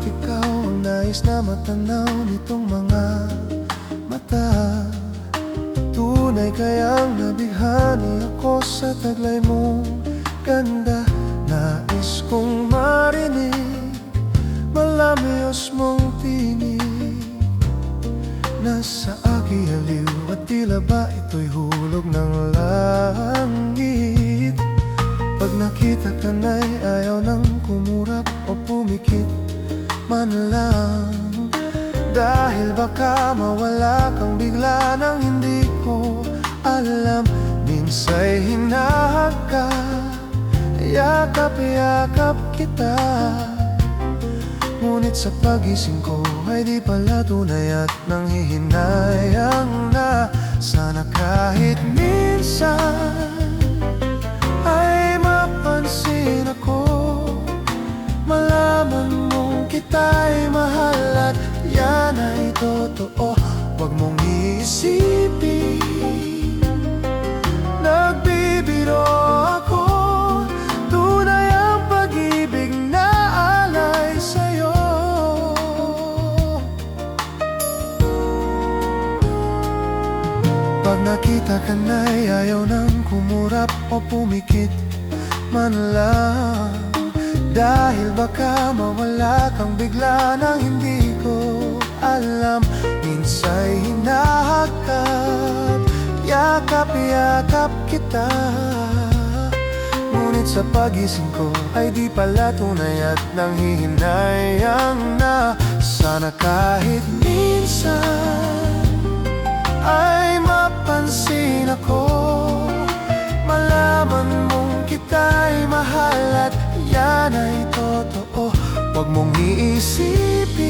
ikaw ang nais na matanaw nitong mga mata. Tunay kayang nabighani ako sa taglay mong ganda. Nais kong marinig malamyos mong tinig. Nasa aking aliw at tila ba ito'y hulog ng langit. Pag nakita ka na'y ayaw nang kumurap o pumikit man lang. Dahil baka mawala kang bigla nang hindi ko alam. Minsa'y hinahagkan, yakap-yakap kita. Ngunit sa pagising ko ay di pala tunay at nanghihinayang na. Sana kahit minsan ay mapansin ako, malaman mong kita'y mahal at yan ay totoo. Huwag mong iisipin nagbibiro ako. Tunay ang pag-ibig na alay sa'yo. Pag nakita ka na'y ayaw nang kumurap o pumikit man lang. Dahil baka mawala kang bigla nang hindi ko alam. Minsa'y hinahagkat, yakap-yakap kita. Ngunit sa pagising ko ay di pala tunay at nanghihinayang na. Sana kahit minsan ay mapansin ako, malaman mong kita'y mahal at yan ay totoo. Huwag mong iisipin